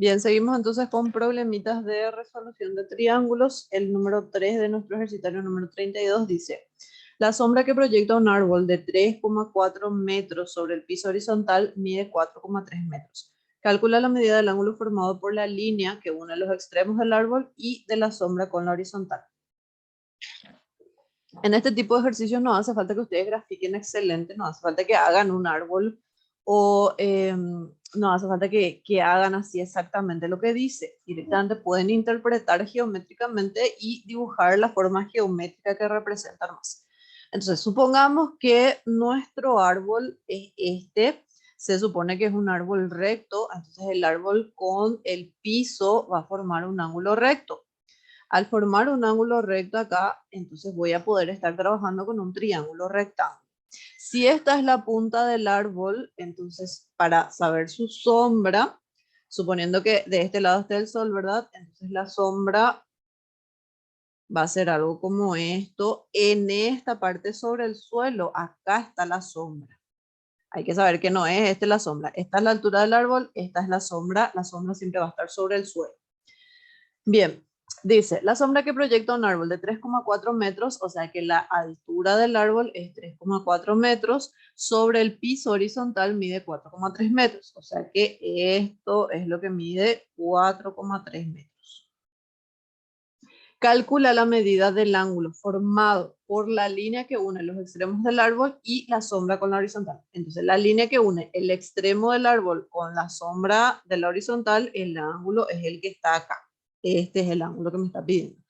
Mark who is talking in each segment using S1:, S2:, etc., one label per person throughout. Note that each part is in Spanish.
S1: Bien, seguimos entonces con problemitas de resolución de triángulos. El número 3 de nuestro ejercitario número 32 dice, la sombra que proyecta un árbol de 3,4 metros sobre el piso horizontal mide 4,3 metros. Calcula la medida del ángulo formado por la línea que une los extremos del árbol y de la sombra con la horizontal. En este tipo de ejercicios no hace falta que ustedes grafiquen excelente, no hace falta que hagan un árbol o no hace falta que hagan así exactamente lo que dice. Directamente pueden interpretar geométricamente y dibujar la forma geométrica que representan más. Entonces, supongamos que nuestro árbol es este, se supone que es un árbol recto, entonces el árbol con el piso va a formar un ángulo recto. Al formar un ángulo recto acá, entonces voy a poder estar trabajando con un triángulo rectángulo. Si esta es la punta del árbol, entonces para saber su sombra, suponiendo que de este lado está el sol, ¿verdad? Entonces la sombra va a ser algo como esto. En esta parte sobre el suelo, acá está la sombra. Hay que saber que no es esta la sombra. Esta es la altura del árbol, esta es la sombra. La sombra siempre va a estar sobre el suelo. Bien, dice, la sombra que proyecta un árbol de 3,4 metros, o sea que la altura del árbol es 3,4 metros, sobre el piso horizontal mide 4,3 metros, o sea que esto es lo que mide 4,3 metros. Calcula la medida del ángulo formado por la línea que une los extremos del árbol y la sombra con la horizontal. Entonces, la línea que une el extremo del árbol con la sombra de la horizontal, el ángulo es el que está acá. Este es el ángulo que me está pidiendo.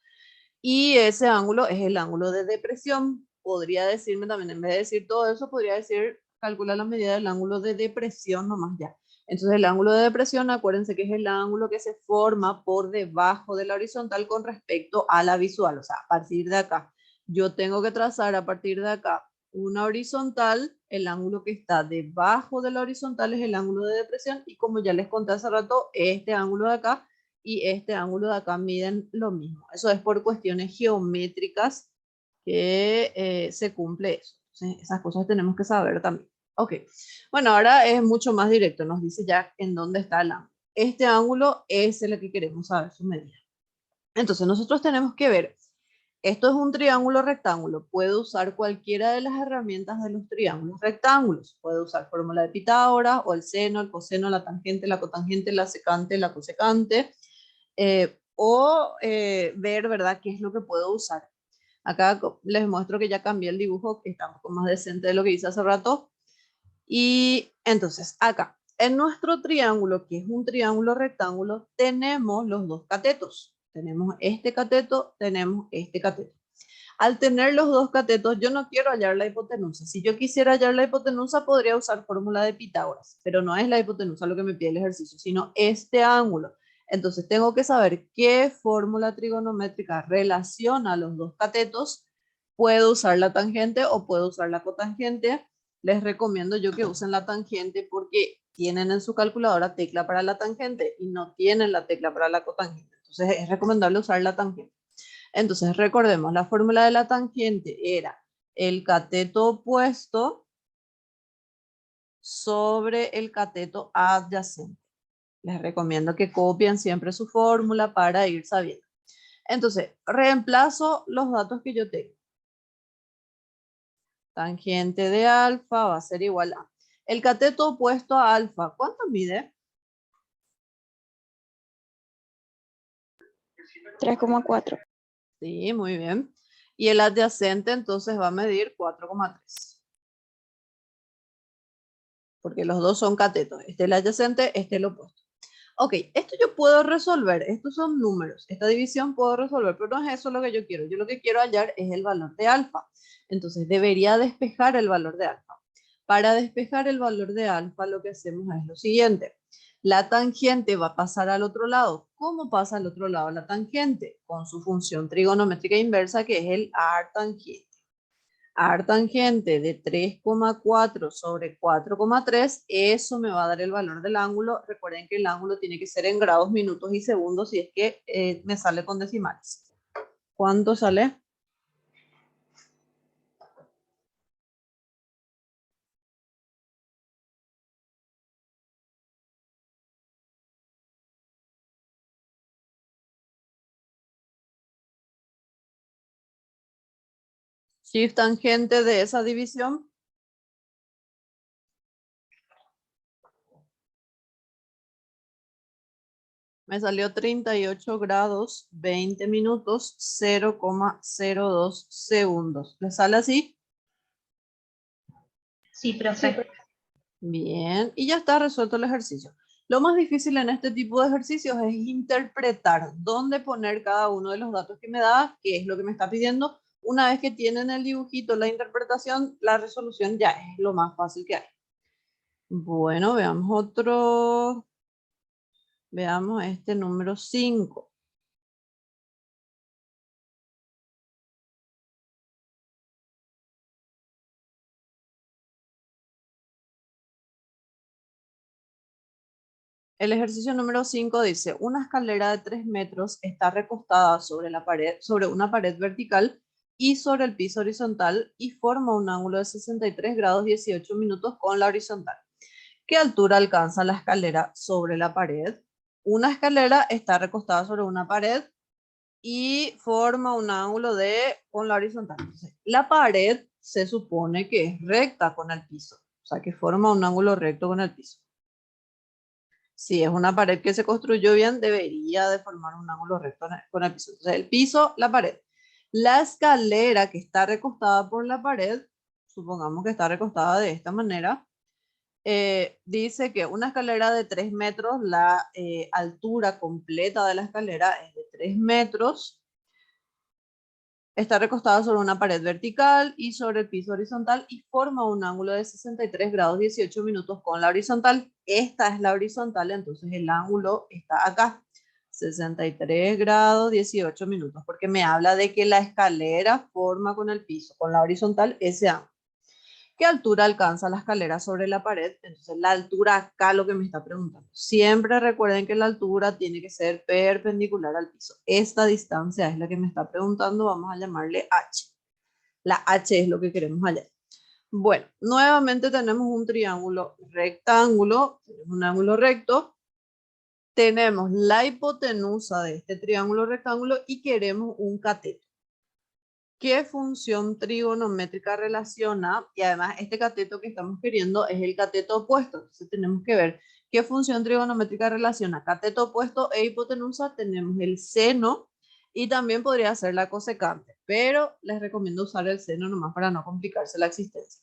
S1: Y ese ángulo es el ángulo de depresión. Podría decirme también, en vez de decir todo eso, podría decir, calcular la medida del ángulo de depresión nomás ya. Entonces el ángulo de depresión, acuérdense que es el ángulo que se forma por debajo de la horizontal con respecto a la visual. O sea, a partir de acá, yo tengo que trazar a partir de acá una horizontal, el ángulo que está debajo de la horizontal es el ángulo de depresión y como ya les conté hace rato, este ángulo de acá y este ángulo de acá miden lo mismo. Eso es por cuestiones geométricas que se cumple eso. Entonces, esas cosas tenemos que saber también. Ok, bueno, ahora es mucho más directo, nos dice ya en dónde está el ángulo. Este ángulo es el que queremos saber su medida. Entonces, nosotros tenemos que ver, esto es un triángulo rectángulo, puedo usar cualquiera de las herramientas de los triángulos rectángulos. Puedo usar fórmula de Pitágoras o el seno, el coseno, la tangente, la cotangente, la secante, la cosecante. Ver, ¿verdad?, qué es lo que puedo usar. Acá les muestro que ya cambié el dibujo, que está un poco más decente de lo que hice hace rato. Y entonces, acá, en nuestro triángulo, que es un triángulo rectángulo, tenemos los dos catetos. Tenemos este cateto, tenemos este cateto. Al tener los dos catetos, yo no quiero hallar la hipotenusa. Si yo quisiera hallar la hipotenusa, podría usar fórmula de Pitágoras, pero no es la hipotenusa lo que me pide el ejercicio, sino este ángulo. Entonces tengo que saber qué fórmula trigonométrica relaciona los dos catetos. Puedo usar la tangente o puedo usar la cotangente. Les recomiendo yo que usen la tangente porque tienen en su calculadora tecla para la tangente y no tienen la tecla para la cotangente. Entonces es recomendable usar la tangente. Entonces, recordemos, la fórmula de la tangente era el cateto opuesto sobre el cateto adyacente. Les recomiendo que copien siempre su fórmula para ir sabiendo. Entonces, reemplazo los datos que yo tengo. Tangente de alfa va a ser igual a... El cateto opuesto a alfa, ¿cuánto mide?
S2: 3,4.
S1: Sí, muy bien. Y el adyacente entonces va a medir 4,3. Porque los dos son catetos. Este es el adyacente, este es el opuesto. Ok, esto yo puedo resolver, estos son números, esta división puedo resolver, pero no es eso lo que yo quiero. Yo lo que quiero hallar es el valor de alfa. Entonces debería despejar el valor de alfa. Para despejar el valor de alfa lo que hacemos es lo siguiente. La tangente va a pasar al otro lado. ¿Cómo pasa al otro lado la tangente? Con su función trigonométrica inversa que es el artangente. Artangente de 3,4 sobre 4,3, eso me va a dar el valor del ángulo. Recuerden que el ángulo tiene que ser en grados, minutos y segundos si es que me sale con decimales. ¿Cuánto sale? Shift tangente de esa división. Me salió 38 grados, 20 minutos, 0,02 segundos. ¿Le sale así?
S2: Sí, profe.
S1: Bien, y ya está resuelto el ejercicio. Lo más difícil en este tipo de ejercicios es interpretar dónde poner cada uno de los datos que me da, qué es lo que me está pidiendo. Una vez que tienen el dibujito, la interpretación, la resolución ya es lo más fácil que hay. Bueno, veamos otro. Veamos este número 5. El ejercicio número 5 dice, una escalera de 3 metros está recostada sobre una pared vertical y sobre el piso horizontal y forma un ángulo de 63 grados 18 minutos con la horizontal. ¿Qué altura alcanza la escalera sobre la pared? Una escalera está recostada sobre una pared y forma un ángulo con la horizontal. Entonces, la pared se supone que es recta con el piso, o sea que forma un ángulo recto con el piso. Si es una pared que se construyó bien, debería de formar un ángulo recto con el piso. Entonces, el piso, la pared. La escalera que está recostada por la pared, supongamos que está recostada de esta manera, dice que una escalera de 3 metros, la altura completa de la escalera es de 3 metros, está recostada sobre una pared vertical y sobre el piso horizontal y forma un ángulo de 63 grados 18 minutos con la horizontal. Esta es la horizontal, entonces el ángulo está acá, 63 grados 18 minutos, porque me habla de que la escalera forma con el piso, con la horizontal, ese ángulo. ¿Qué altura alcanza la escalera sobre la pared? Entonces la altura acá lo que me está preguntando. Siempre recuerden que la altura tiene que ser perpendicular al piso. Esta distancia es la que me está preguntando, vamos a llamarle H. La H es lo que queremos hallar. Bueno, nuevamente tenemos un triángulo rectángulo, un ángulo recto. Tenemos la hipotenusa de este triángulo rectángulo y queremos un cateto. ¿Qué función trigonométrica relaciona? Y además este cateto que estamos queriendo es el cateto opuesto. Entonces tenemos que ver qué función trigonométrica relaciona cateto opuesto e hipotenusa. Tenemos el seno y también podría ser la cosecante, pero les recomiendo usar el seno nomás para no complicarse la existencia.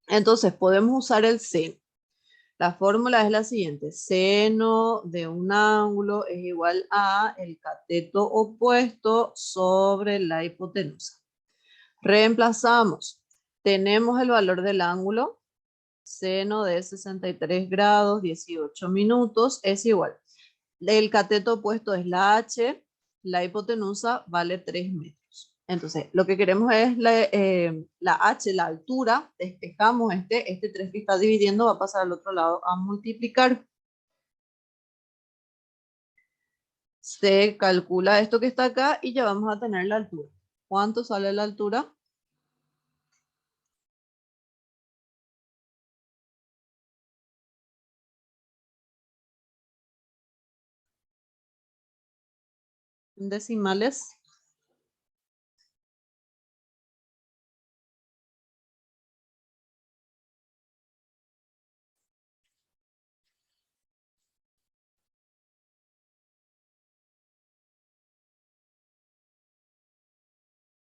S1: Entonces podemos usar el seno. La fórmula es la siguiente: seno de un ángulo es igual a el cateto opuesto sobre la hipotenusa. Reemplazamos. Tenemos el valor del ángulo. Seno de 63 grados 18 minutos es igual. El cateto opuesto es la H. La hipotenusa vale 3 metros. Entonces, lo que queremos es la H, la altura. Despejamos este 3 que está dividiendo, va a pasar al otro lado a multiplicar. Se calcula esto que está acá y ya vamos a tener la altura. ¿Cuánto sale la altura? En decimales.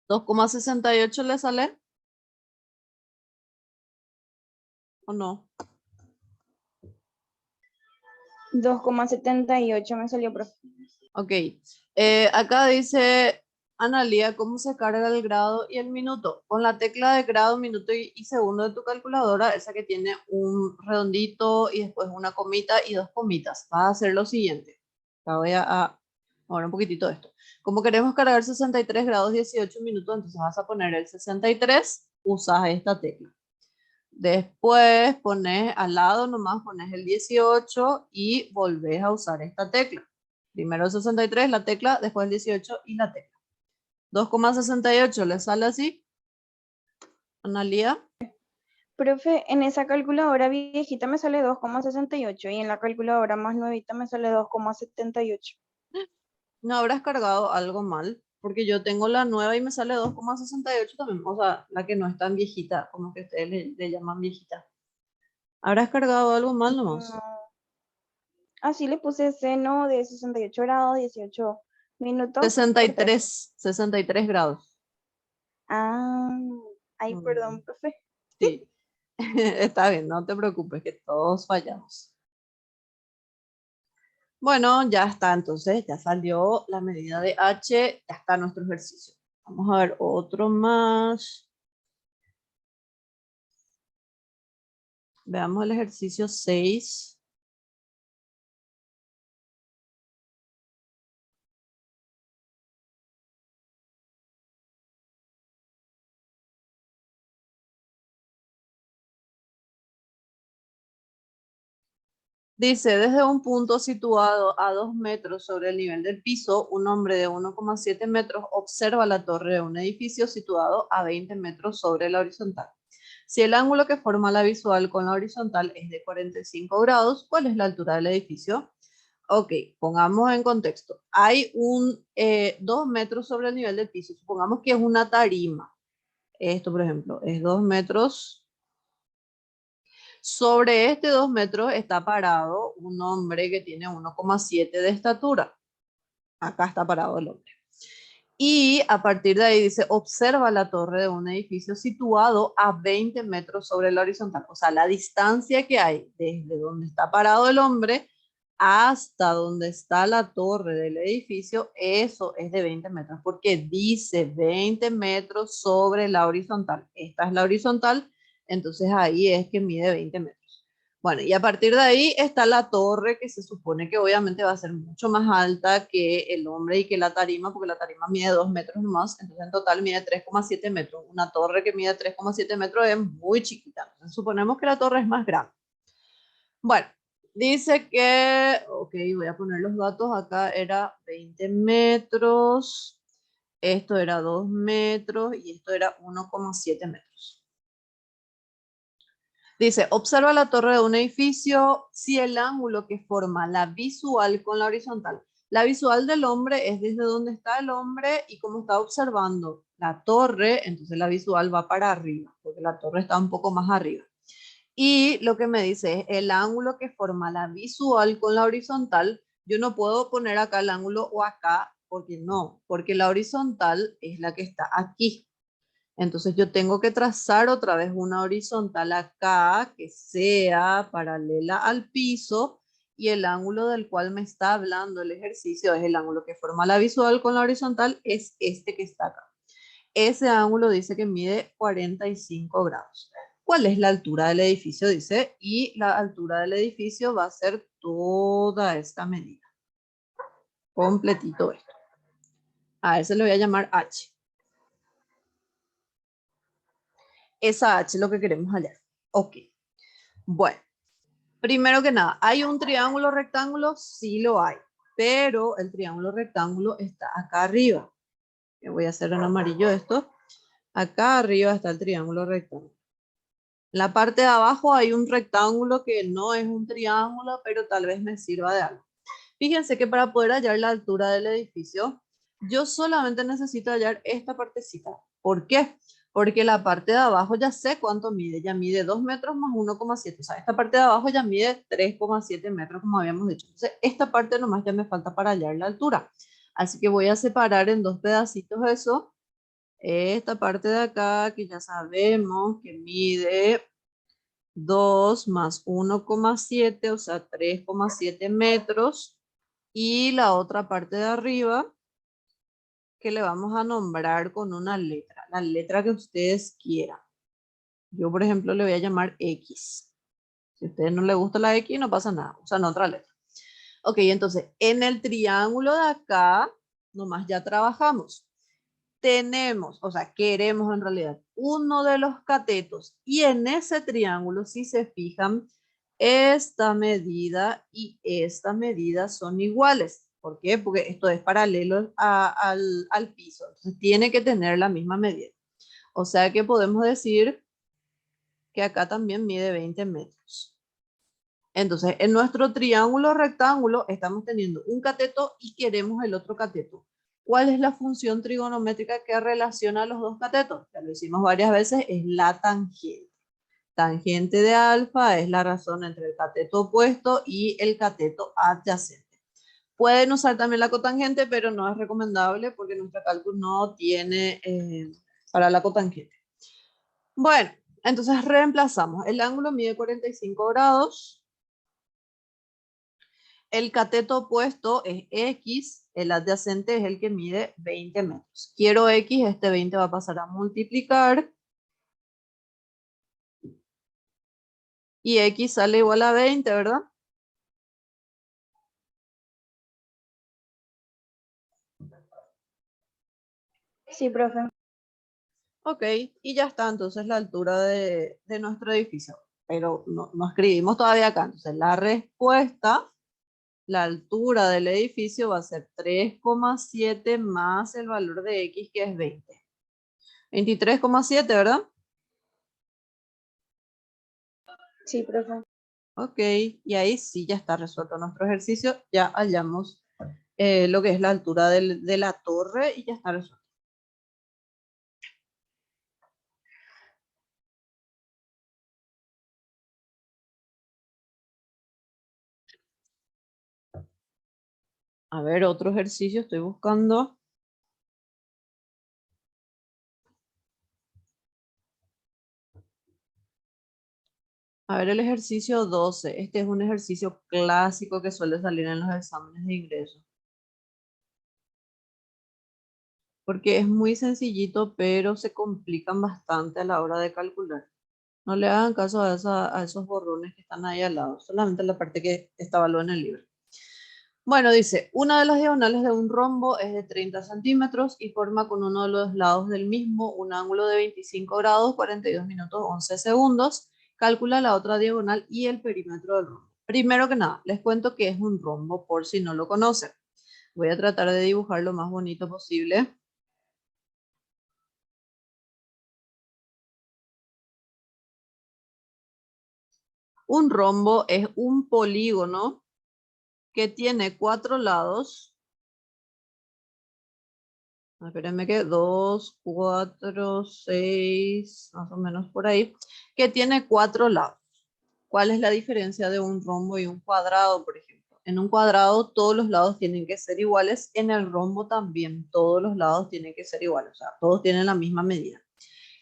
S1: 2,68 le sale. ¿O no?
S3: 2,78 me salió, profe.
S1: Ok. Acá dice, Analía, ¿cómo se carga el grado y el minuto? Con la tecla de grado, minuto y segundo de tu calculadora, esa que tiene un redondito y después una comita y dos comitas. Vas a hacer lo siguiente. Acá voy a mover un poquitito esto. Como queremos cargar 63 grados 18 minutos, entonces vas a poner el 63, usas esta tecla. Después pones al lado nomás, pones el 18 y volvés a usar esta tecla. Primero el 63, la tecla, después el 18 y la tecla. 2,68 le sale así. Analía.
S3: Profe, en esa calculadora viejita me sale 2,68 y en la calculadora más nuevita me sale 2,78.
S1: No habrás cargado algo mal. porque yo tengo la nueva y me sale 2,68 también, o sea, la que no es tan viejita, como que ustedes le llaman viejita. ¿Habrás cargado algo mal nomás?
S3: No. Así le puse seno de 68 grados, 18 minutos por 3.
S1: 63 grados.
S3: Ah, ay,
S1: Mm,
S3: perdón, profe.
S1: sí, está bien, no te preocupes, que todos fallamos. Bueno, ya está, entonces ya salió la medida de H, ya está nuestro ejercicio. Vamos a ver otro más. Veamos el ejercicio 6. Dice, desde un punto situado a 2 metros sobre el nivel del piso, un hombre de 1,7 metros observa la torre de un edificio situado a 20 metros sobre la horizontal. Si el ángulo que forma la visual con la horizontal es de 45 grados, ¿cuál es la altura del edificio? Ok, pongamos en contexto. Hay 2 metros sobre el nivel del piso. Supongamos que es una tarima. Esto, por ejemplo, es 2 metros. Sobre este 2 metros está parado un hombre que tiene 1,7 de estatura. Acá está parado el hombre. Y a partir de ahí dice, observa la torre de un edificio situado a 20 metros sobre la horizontal. O sea, la distancia que hay desde donde está parado el hombre hasta donde está la torre del edificio, eso es de 20 metros, porque dice 20 metros sobre la horizontal. Esta es la horizontal, entonces ahí es que mide 20 metros. Bueno, y a partir de ahí está la torre, que se supone que obviamente va a ser mucho más alta que el hombre y que la tarima, porque la tarima mide 2 metros nomás, entonces en total mide 3,7 metros. Una torre que mide 3,7 metros es muy chiquita, entonces suponemos que la torre es más grande. Bueno, dice que, ok, voy a poner los datos acá, era 20 metros, esto era 2 metros y esto era 1,7 metros. Dice, observa la torre de un edificio si el ángulo que forma la visual con la horizontal. La visual del hombre es desde donde está el hombre y como está observando la torre, entonces la visual va para arriba, porque la torre está un poco más arriba. Y lo que me dice es el ángulo que forma la visual con la horizontal. Yo no puedo poner acá el ángulo o acá, porque no, porque la horizontal es la que está aquí. Entonces yo tengo que trazar otra vez una horizontal acá que sea paralela al piso y el ángulo del cual me está hablando el ejercicio es el ángulo que forma la visual con la horizontal, es este que está acá. Ese ángulo dice que mide 45 grados. ¿Cuál es la altura del edificio? Dice, y la altura del edificio va a ser toda esta medida. Completito esto. A ese le voy a llamar H. Esa H es lo que queremos hallar. Ok. Bueno, primero que nada, ¿hay un triángulo rectángulo? Sí lo hay, pero el triángulo rectángulo está acá arriba. Yo voy a hacer en amarillo esto. Acá arriba está el triángulo rectángulo. En la parte de abajo hay un rectángulo que no es un triángulo, pero tal vez me sirva de algo. Fíjense que para poder hallar la altura del edificio, yo solamente necesito hallar esta partecita. ¿Por qué? Porque la parte de abajo ya sé cuánto mide. Ya mide 2 metros más 1,7. O sea, esta parte de abajo ya mide 3,7 metros, como habíamos dicho. Entonces, esta parte nomás ya me falta para hallar la altura. Así que voy a separar en dos pedacitos eso. Esta parte de acá, que ya sabemos que mide 2 más 1,7, o sea, 3,7 metros. Y la otra parte de arriba, que le vamos a nombrar con una letra, la letra que ustedes quieran. Yo, por ejemplo, le voy a llamar X. Si a ustedes no les gusta la X, no pasa nada, usan otra letra. Ok, entonces, en el triángulo de acá, nomás ya trabajamos. Tenemos, o sea, queremos en realidad uno de los catetos y en ese triángulo, si se fijan, esta medida y esta medida son iguales. ¿Por qué? Porque esto es paralelo al piso, entonces tiene que tener la misma medida. O sea que podemos decir que acá también mide 20 metros. Entonces, en nuestro triángulo rectángulo estamos teniendo un cateto y queremos el otro cateto. ¿Cuál es la función trigonométrica que relaciona a los dos catetos? Ya lo hicimos varias veces, es la tangente. Tangente de alfa es la razón entre el cateto opuesto y el cateto adyacente. Pueden usar también la cotangente, pero no es recomendable porque nuestro cálculo no tiene para la cotangente. Bueno, entonces reemplazamos. El ángulo mide 45 grados. El cateto opuesto es X, el adyacente es el que mide 20 metros. Quiero X, este 20 va a pasar a multiplicar. Y X sale igual a 20, ¿verdad?
S3: Sí, profe.
S1: Ok, y ya está entonces la altura de nuestro edificio. Pero no escribimos todavía acá. Entonces la respuesta, la altura del edificio va a ser 3,7 más el valor de X, que es 20. 23,7, ¿verdad?
S3: Sí, profe.
S1: Ok, y ahí sí ya está resuelto nuestro ejercicio. Ya hallamos lo que es la altura de la torre y ya está resuelto. A ver, otro ejercicio estoy buscando. A ver, el ejercicio 12. Este es un ejercicio clásico que suele salir en los exámenes de ingreso. Porque es muy sencillito, pero se complican bastante a la hora de calcular. No le hagan caso a esos borrones que están ahí al lado, solamente la parte que está evaluada en el libro. Bueno, dice, una de las diagonales de un rombo es de 30 centímetros y forma con uno de los lados del mismo un ángulo de 25 grados, 42 minutos, 11 segundos. Calcula la otra diagonal y el perímetro del rombo. Primero que nada, les cuento que es un rombo por si no lo conocen. Voy a tratar de dibujar lo más bonito posible. Un rombo es un polígono que tiene 4 lados. Espérenme que 2, 4, 6, más o menos por ahí, que tiene 4 lados. ¿Cuál es la diferencia de un rombo y un cuadrado, por ejemplo? En un cuadrado todos los lados tienen que ser iguales, en el rombo también todos los lados tienen que ser iguales, o sea, todos tienen la misma medida.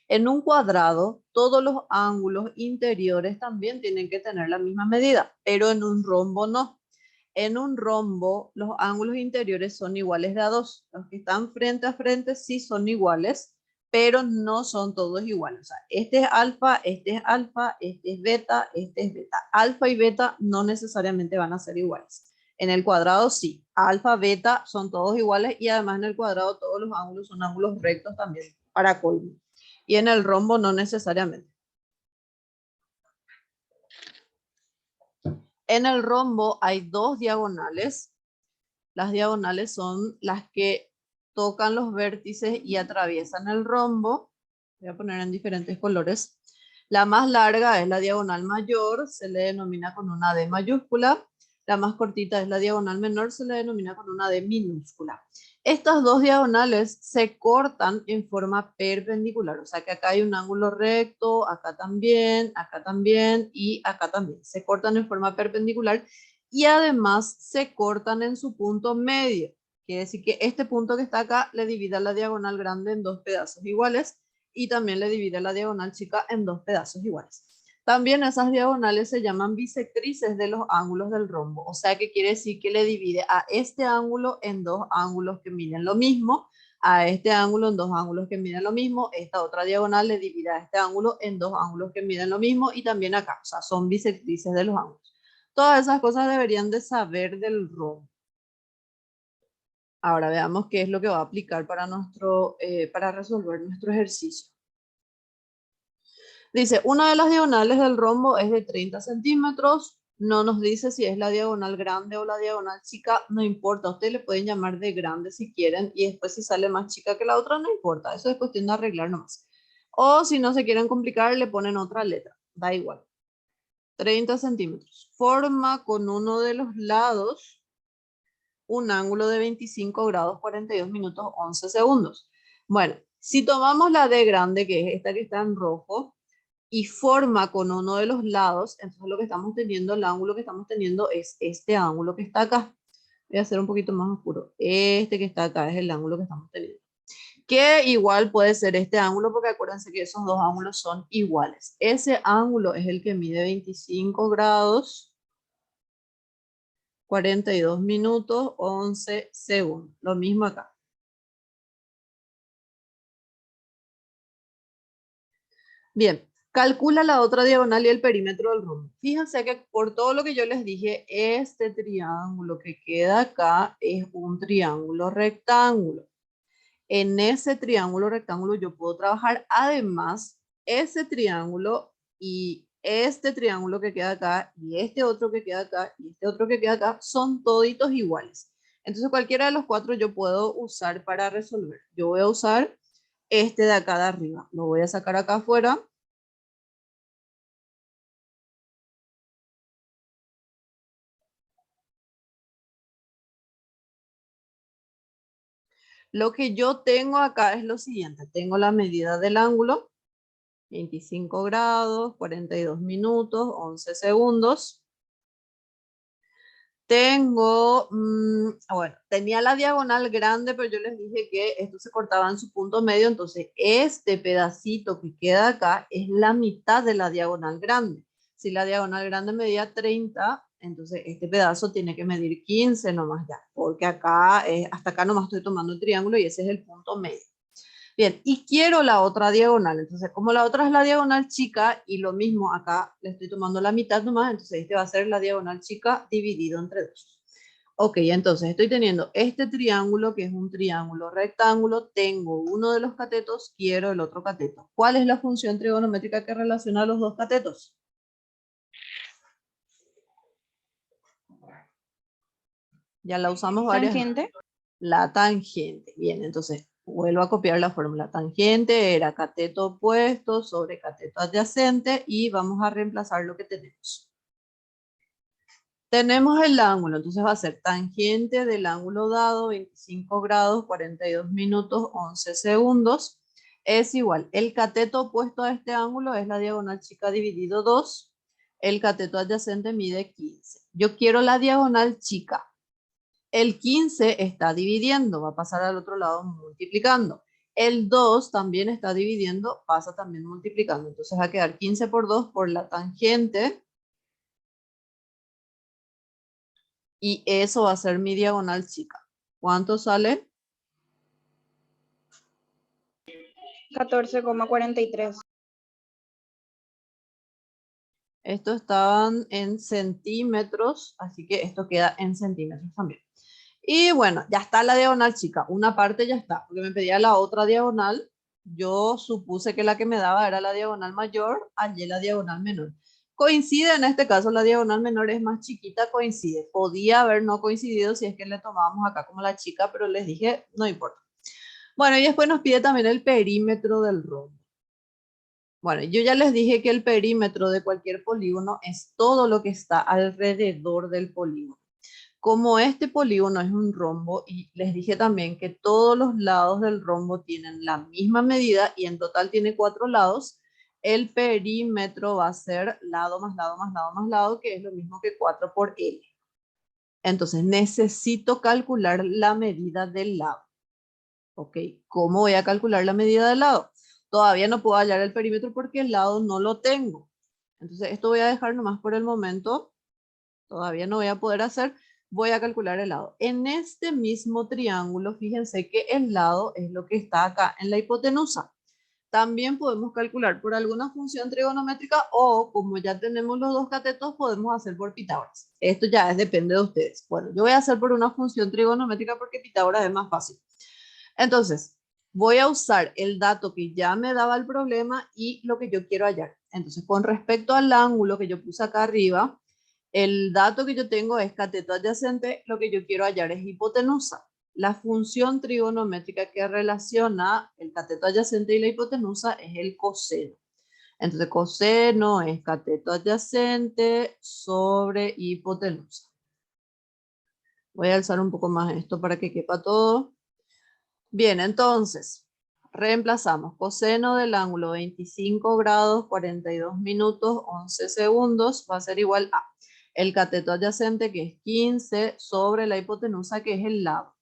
S1: En un cuadrado, todos los ángulos interiores también tienen que tener la misma medida, pero en un rombo no. En un rombo, los ángulos interiores son iguales de a 2. Los que están frente a frente sí son iguales, pero no son todos iguales. O sea, este es alfa, este es alfa, este es beta, este es beta. Alfa y beta no necesariamente van a ser iguales. En el cuadrado sí, alfa, beta son todos iguales y además en el cuadrado todos los ángulos son ángulos rectos también para colmo. Y en el rombo no necesariamente. En el rombo hay 2 diagonales. Las diagonales son las que tocan los vértices y atraviesan el rombo. Voy a poner en diferentes colores. La más larga es la diagonal mayor, se le denomina con una D mayúscula. La más cortita es la diagonal menor, se le denomina con una D minúscula. Estas 2 diagonales se cortan en forma perpendicular, o sea que acá hay un ángulo recto, acá también y acá también. Se cortan en forma perpendicular y además se cortan en su punto medio. Quiere decir que este punto que está acá le divide a la diagonal grande en 2 pedazos iguales y también le divide a la diagonal chica en 2 pedazos iguales. También esas diagonales se llaman bisectrices de los ángulos del rombo, o sea que quiere decir que le divide a este ángulo en 2 ángulos que miden lo mismo, a este ángulo en 2 ángulos que miden lo mismo, esta otra diagonal le divide a este ángulo en 2 ángulos que miden lo mismo y también acá, o sea, son bisectrices de los ángulos. Todas esas cosas deberían de saber del rombo. Ahora veamos qué es lo que va a aplicar para resolver nuestro ejercicio. Dice, una de las diagonales del rombo es de 30 centímetros. No nos dice si es la diagonal grande o la diagonal chica. No importa, ustedes le pueden llamar de grande si quieren. Y después si sale más chica que la otra, no importa. Eso es cuestión de arreglar nomás. O si no se quieren complicar, le ponen otra letra. Da igual. 30 centímetros. Forma con uno de los lados un ángulo de 25 grados 42 minutos 11 segundos. Bueno, si tomamos la D grande, que es esta que está en rojo, y forma con uno de los lados, entonces lo que estamos teniendo, el ángulo que estamos teniendo es este ángulo que está acá. Voy a hacer un poquito más oscuro. Este que está acá es el ángulo que estamos teniendo. Que igual puede ser este ángulo, porque acuérdense que esos dos ángulos son iguales. Ese ángulo es el que mide 25 grados 42 minutos 11 segundos. Lo mismo acá. Bien, calcula la otra diagonal y el perímetro del rombo. Fíjense que por todo lo que yo les dije, este triángulo que queda acá es un triángulo rectángulo. En ese triángulo rectángulo yo puedo trabajar además ese triángulo y este triángulo que queda acá y este otro que queda acá y este otro que queda acá son toditos iguales. Entonces cualquiera de los cuatro yo puedo usar para resolver. Yo voy a usar este de acá de arriba. Lo voy a sacar acá afuera. Lo que yo tengo acá es lo siguiente. Tengo la medida del ángulo, 25 grados, 42 minutos, 11 segundos. Tengo, bueno, tenía la diagonal grande, pero yo les dije que esto se cortaba en su punto medio, entonces este pedacito que queda acá es la mitad de la diagonal grande. Si la diagonal grande medía 30, entonces este pedazo tiene que medir 15 nomás ya, porque acá, hasta acá nomás estoy tomando el triángulo y ese es el punto medio. Bien, y quiero la otra diagonal. Entonces, como la otra es la diagonal chica y lo mismo acá le estoy tomando la mitad nomás, entonces este va a ser la diagonal chica dividido entre 2. Ok, entonces estoy teniendo este triángulo que es un triángulo rectángulo. Tengo uno de los catetos, quiero el otro cateto. ¿Cuál es la función trigonométrica que relaciona los dos catetos? Ya la usamos varias veces.
S3: Tangente.
S1: La tangente. Bien, entonces vuelvo a copiar la fórmula. Tangente era cateto opuesto sobre cateto adyacente y vamos a reemplazar lo que tenemos. Tenemos el ángulo, entonces va a ser tangente del ángulo dado, 25 grados, 42 minutos, 11 segundos. Es igual, el cateto opuesto a este ángulo es la diagonal chica dividido 2. El cateto adyacente mide 15. Yo quiero la diagonal chica. El 15 está dividiendo, va a pasar al otro lado multiplicando. El 2 también está dividiendo, pasa también multiplicando. Entonces va a quedar 15 por 2 por la tangente. Y eso va a ser mi diagonal chica. ¿Cuánto sale?
S3: 14,43.
S1: Esto estaban en centímetros, así que esto queda en centímetros también. Y bueno, ya está la diagonal chica. Una parte ya está, porque me pedía la otra diagonal. Yo supuse que la que me daba era la diagonal mayor, hallé la diagonal menor. Coincide en este caso, la diagonal menor es más chiquita, coincide. Podía haber no coincidido si es que le tomábamos acá como la chica, pero les dije, no importa. Bueno, y después nos pide también el perímetro del rombo. Bueno, yo ya les dije que el perímetro de cualquier polígono es todo lo que está alrededor del polígono. Como este polígono es un rombo, y les dije también que todos los lados del rombo tienen la misma medida y en total tiene 4 lados, el perímetro va a ser lado más lado más lado más lado, que es lo mismo que 4 por L. Entonces necesito calcular la medida del lado. ¿Ok? ¿Cómo voy a calcular la medida del lado? Todavía no puedo hallar el perímetro porque el lado no lo tengo. Entonces esto voy a dejar nomás por el momento. Todavía no voy a poder hacer. Voy a calcular el lado. En este mismo triángulo, fíjense que el lado es lo que está acá en la hipotenusa. También podemos calcular por alguna función trigonométrica o como ya tenemos los dos catetos, podemos hacer por Pitágoras. Esto ya depende de ustedes. Bueno, yo voy a hacer por una función trigonométrica porque Pitágoras es más fácil. Entonces, voy a usar el dato que ya me daba el problema y lo que yo quiero hallar. Entonces, con respecto al ángulo que yo puse acá arriba, el dato que yo tengo es cateto adyacente, lo que yo quiero hallar es hipotenusa. La función trigonométrica que relaciona el cateto adyacente y la hipotenusa es el coseno. Entonces, coseno es cateto adyacente sobre hipotenusa. Voy a alzar un poco más esto para que quepa todo. Bien, entonces, reemplazamos coseno del ángulo 25 grados, 42 minutos, 11 segundos, va a ser igual a el cateto adyacente, que es 15, sobre la hipotenusa, que es el lado.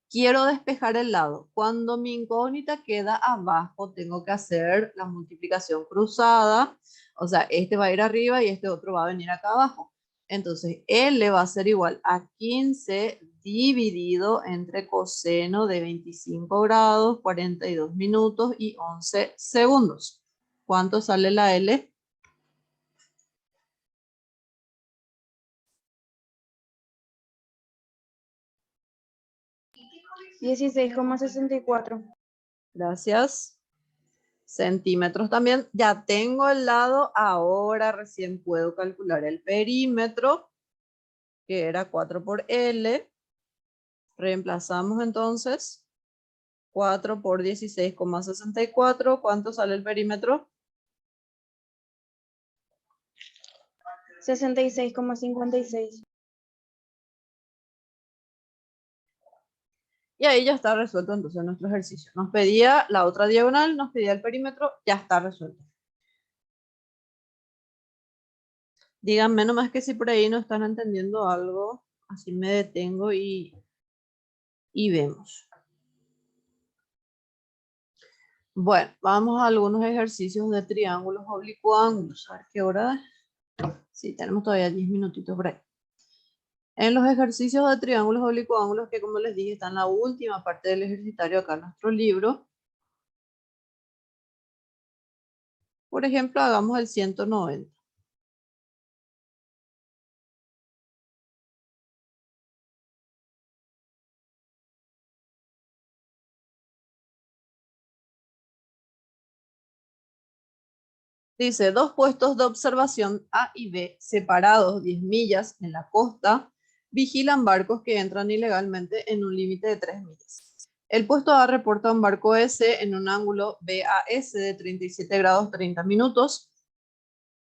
S1: Quiero despejar el lado. Cuando mi incógnita queda abajo, tengo que hacer la multiplicación cruzada. O sea, este va a ir arriba y este otro va a venir acá abajo. Entonces, L va a ser igual a 15 dividido entre coseno de 25 grados, 42 minutos y 11 segundos. ¿Cuánto sale la L?
S3: 16,64.
S1: Gracias. Centímetros también. Ya tengo el lado, ahora recién puedo calcular el perímetro, que era 4 por L. Reemplazamos entonces 4 por 16,64. ¿Cuánto sale el perímetro?
S3: 66,56.
S1: Y ahí ya está resuelto entonces nuestro ejercicio. Nos pedía la otra diagonal, nos pedía el perímetro, ya está resuelto. Díganme nomás que si por ahí no están entendiendo algo, así me detengo y vemos. Bueno, vamos a algunos ejercicios de triángulos oblicuángulos. A ver qué hora es. Sí, tenemos todavía 10 minutitos por ahí. En los ejercicios de triángulos oblicuángulos, que como les dije, está en la última parte del ejercitario acá en nuestro libro. Por ejemplo, hagamos el 190. Dice, dos puestos de observación A y B, separados 10 millas en la costa, vigilan barcos que entran ilegalmente en un límite de 3 millas. El puesto A reporta un barco S en un ángulo BAS de 37 grados 30 minutos.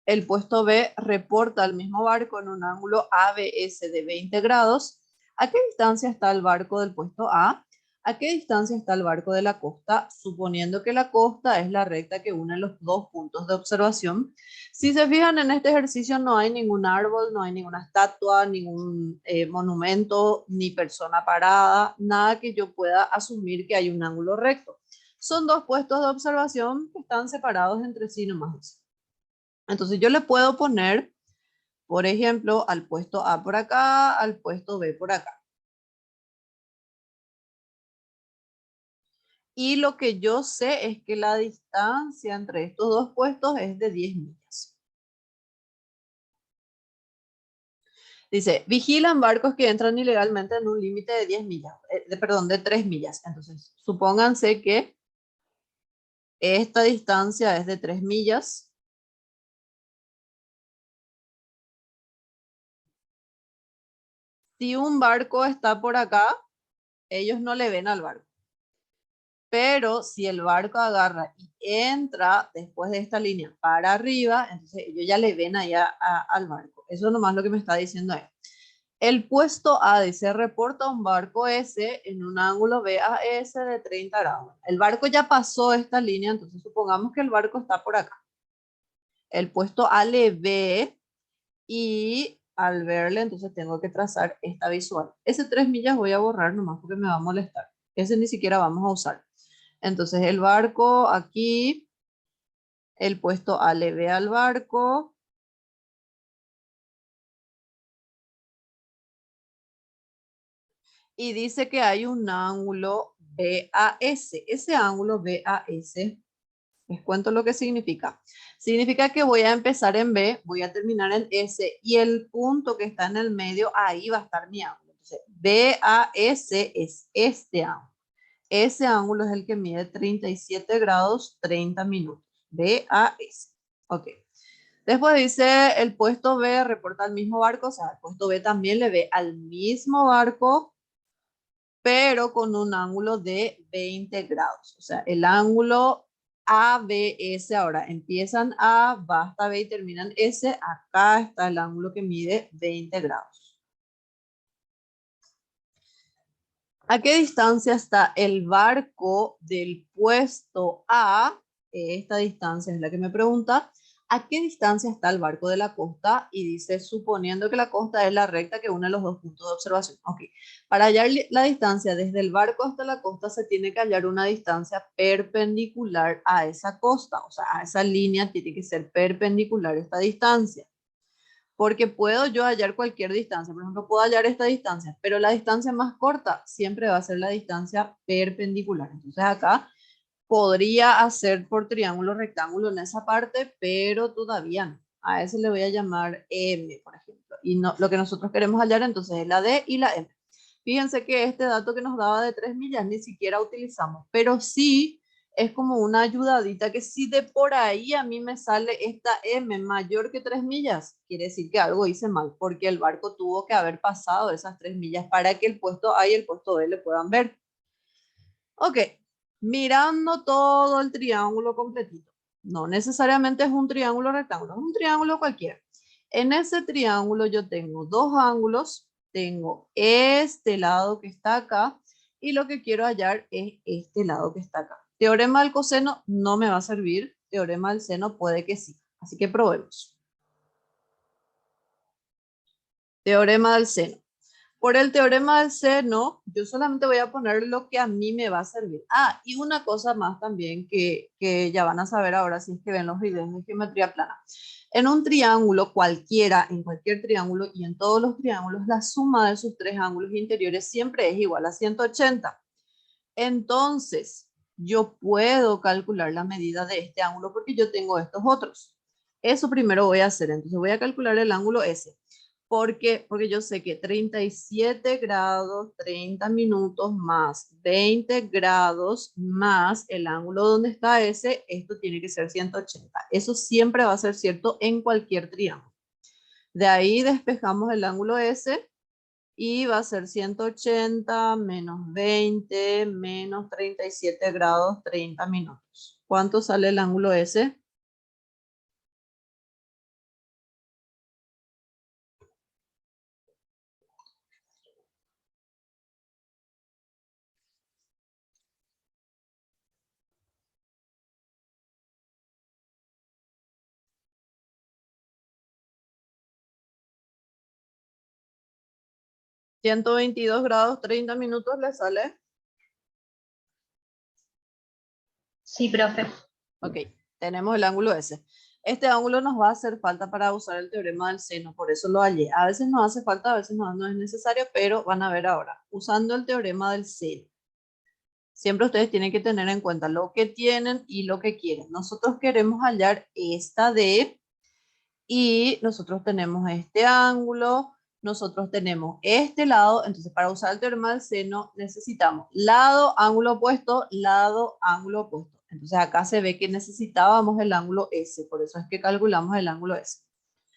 S1: El puesto B reporta al mismo barco en un ángulo ABS de 20 grados. ¿A qué distancia está el barco del puesto A? ¿A qué distancia está el barco de la costa? Suponiendo que la costa es la recta que une los dos puntos de observación. Si se fijan en este ejercicio, no hay ningún árbol, no hay ninguna estatua, ningún monumento, ni persona parada, nada que yo pueda asumir que hay un ángulo recto. Son dos puestos de observación que están separados entre sí nomás. Entonces yo le puedo poner, por ejemplo, al puesto A por acá, al puesto B por acá. Y lo que yo sé es que la distancia entre estos dos puestos es de 10 millas. Dice, vigilan barcos que entran ilegalmente en un límite de 10 millas, perdón, de 3 millas. Entonces, supónganse que esta distancia es de 3 millas. Si un barco está por acá, ellos no le ven al barco. Pero si el barco agarra y entra después de esta línea para arriba, entonces ellos ya le ven allá al barco. Eso nomás lo que me está diciendo ahí. El puesto A dice, reporta un barco S en un ángulo BAS de 30 grados. El barco ya pasó esta línea, entonces supongamos que el barco está por acá. El puesto A le ve y al verle, entonces tengo que trazar esta visual. Ese 3 millas voy a borrar nomás porque me va a molestar. Ese ni siquiera vamos a usar. Entonces el barco aquí, el puesto A le ve al barco. Y dice que hay un ángulo BAS. Ese ángulo BAS, les cuento lo que significa. Significa que voy a empezar en B, voy a terminar en S y el punto que está en el medio, ahí va a estar mi ángulo. Entonces, BAS es este ángulo. Ese ángulo es el que mide 37 grados 30 minutos. BAS. Ok. Después dice el puesto B reporta al mismo barco, o sea, el puesto B también le ve al mismo barco, pero con un ángulo de 20 grados. O sea, el ángulo ABS, ahora empiezan A, va hasta B y terminan S. Acá está el ángulo que mide 20 grados. ¿A qué distancia está el barco del puesto A? Esta distancia es la que me pregunta. ¿A qué distancia está el barco de la costa? Y dice, suponiendo que la costa es la recta que une los dos puntos de observación. Ok. Para hallar la distancia desde el barco hasta la costa se tiene que hallar una distancia perpendicular a esa costa. O sea, a esa línea tiene que ser perpendicular esta distancia. Porque puedo yo hallar cualquier distancia, por ejemplo, puedo hallar esta distancia, pero la distancia más corta siempre va a ser la distancia perpendicular. Entonces acá podría hacer por triángulo rectángulo en esa parte, pero todavía no. A ese le voy a llamar M, por ejemplo. Y no, lo que nosotros queremos hallar entonces es la D y la M. Fíjense que este dato que nos daba de 3 millas ni siquiera utilizamos, pero sí es como una ayudadita que si de por ahí a mí me sale esta M mayor que 3 millas, quiere decir que algo hice mal, porque el barco tuvo que haber pasado esas 3 millas para que el puesto A y el puesto B le puedan ver. Ok, mirando todo el triángulo completito. No necesariamente es un triángulo rectángulo, es un triángulo cualquiera. En ese triángulo yo tengo dos ángulos, tengo este lado que está acá y lo que quiero hallar es este lado que está acá. Teorema del coseno no me va a servir, teorema del seno puede que sí. Así que probemos. Teorema del seno. Por el teorema del seno, yo solamente voy a poner lo que a mí me va a servir. Ah, y una cosa más también que ya van a saber ahora si es que ven los videos de geometría plana. En un triángulo cualquiera, en cualquier triángulo y en todos los triángulos, la suma de sus tres ángulos interiores siempre es igual a 180. Entonces, yo puedo calcular la medida de este ángulo porque yo tengo estos otros. Eso primero voy a hacer. Entonces voy a calcular el ángulo S. ¿Por qué? Porque yo sé que 37 grados, 30 minutos más 20 grados más el ángulo donde está S, esto tiene que ser 180. Eso siempre va a ser cierto en cualquier triángulo. De ahí despejamos el ángulo S y va a ser 180 menos 20 menos 37 grados, 30 minutos. ¿Cuánto sale el ángulo S? 122 grados, 30 minutos le sale.
S2: Sí, profe.
S1: Ok, tenemos el ángulo S. Este ángulo nos va a hacer falta para usar el teorema del seno, por eso lo hallé. A veces nos hace falta, a veces no es necesario, pero van a ver ahora. Usando el teorema del seno. Siempre ustedes tienen que tener en cuenta lo que tienen y lo que quieren. Nosotros queremos hallar esta D y nosotros tenemos este ángulo, nosotros tenemos este lado, entonces para usar el teorema del seno necesitamos lado, ángulo opuesto, lado, ángulo opuesto. Entonces acá se ve que necesitábamos el ángulo S, por eso es que calculamos el ángulo S.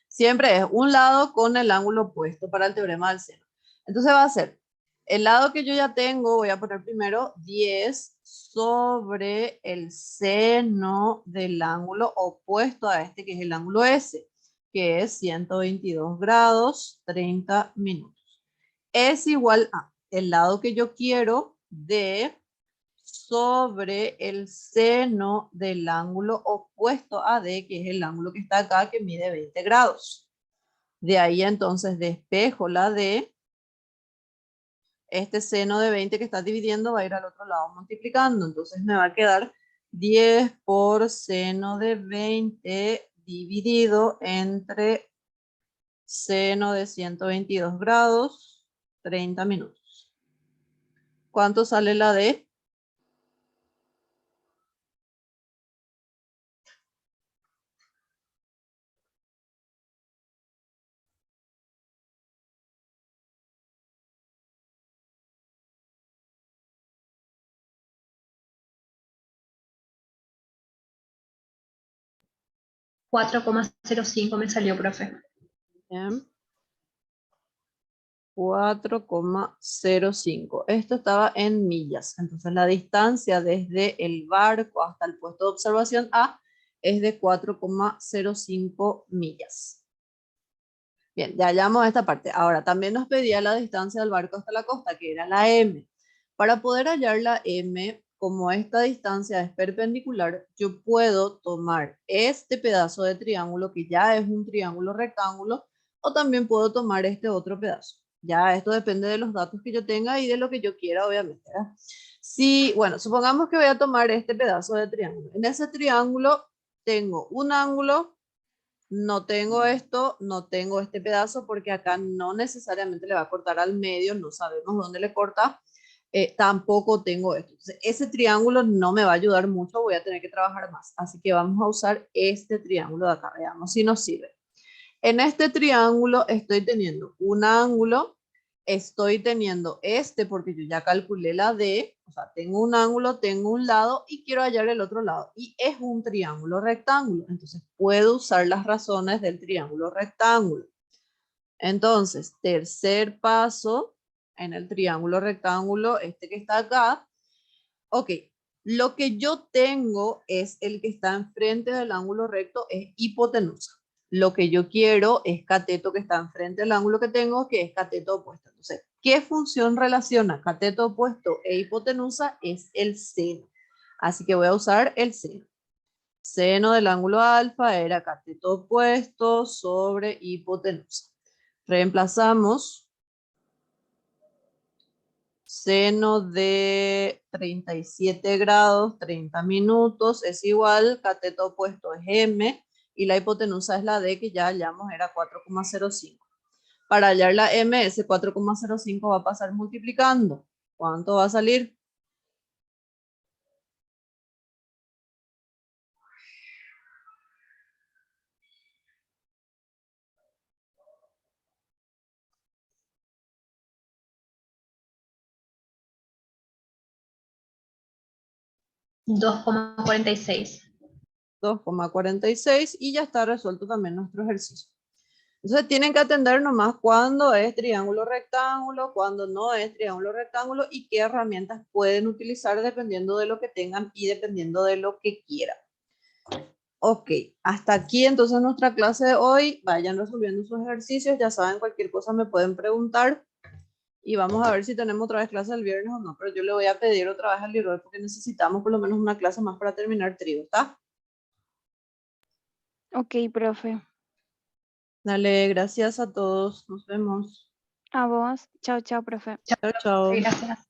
S1: Siempre es un lado con el ángulo opuesto para el teorema del seno. Entonces va a ser, el lado que yo ya tengo, voy a poner primero 10 sobre el seno del ángulo opuesto a este, que es el ángulo S, que es 122 grados, 30 minutos. Es igual a el lado que yo quiero de sobre el seno del ángulo opuesto a D, que es el ángulo que está acá, que mide 20 grados. De ahí entonces despejo la D. Este seno de 20 que está dividiendo va a ir al otro lado multiplicando. Entonces me va a quedar 10 por seno de 20 dividido entre seno de 122 grados, 30 minutos. ¿Cuánto sale la D?
S2: 4,05 me salió, profe.
S1: Bien. 4,05. Esto estaba en millas. Entonces la distancia desde el barco hasta el puesto de observación A es de 4,05 millas. Bien, ya hallamos esta parte. Ahora, también nos pedía la distancia del barco hasta la costa, que era la M. Para poder hallar la M, como esta distancia es perpendicular, yo puedo tomar este pedazo de triángulo, que ya es un triángulo rectángulo, o también puedo tomar este otro pedazo. Ya esto depende de los datos que yo tenga y de lo que yo quiera, obviamente, ¿verdad? Si, bueno, supongamos que voy a tomar este pedazo de triángulo. En ese triángulo tengo un ángulo, no tengo esto, no tengo este pedazo, porque acá no necesariamente le va a cortar al medio, no sabemos dónde le corta. Tampoco tengo esto. Entonces, ese triángulo no me va a ayudar mucho, voy a tener que trabajar más. Así que vamos a usar este triángulo de acá, veamos si nos sirve. En este triángulo estoy teniendo un ángulo, estoy teniendo este porque yo ya calculé la D, o sea, tengo un ángulo, tengo un lado y quiero hallar el otro lado. Y es un triángulo rectángulo, entonces puedo usar las razones del triángulo rectángulo. Entonces, tercer paso en el triángulo rectángulo, este que está acá. Ok, lo que yo tengo es el que está enfrente del ángulo recto, es hipotenusa. Lo que yo quiero es cateto que está enfrente del ángulo que tengo, que es cateto opuesto. Entonces, ¿qué función relaciona cateto opuesto e hipotenusa? Es el seno. Así que voy a usar el seno. Seno del ángulo alfa era cateto opuesto sobre hipotenusa. Reemplazamos seno de 37 grados, 30 minutos, es igual, cateto opuesto es M, y la hipotenusa es la D, que ya hallamos, era 4,05. Para hallar la M, ese 4,05 va a pasar multiplicando. ¿Cuánto va a salir?
S2: $2,46.
S1: 2,46 y ya está resuelto también nuestro ejercicio. Entonces tienen que atender nomás cuándo es triángulo rectángulo, cuándo no es triángulo rectángulo y qué herramientas pueden utilizar dependiendo de lo que tengan y dependiendo de lo que quieran. Ok, hasta aquí entonces nuestra clase de hoy. Vayan resolviendo sus ejercicios, ya saben, cualquier cosa me pueden preguntar y vamos a ver si tenemos otra vez clase el viernes o no, pero yo le voy a pedir otra vez al Leroy porque necesitamos por lo menos una clase más para terminar trío, ¿está?
S3: Ok, profe.
S1: Dale, gracias a todos, nos vemos.
S3: A vos. Chao, chao, profe.
S1: Chao, chao.
S2: Gracias.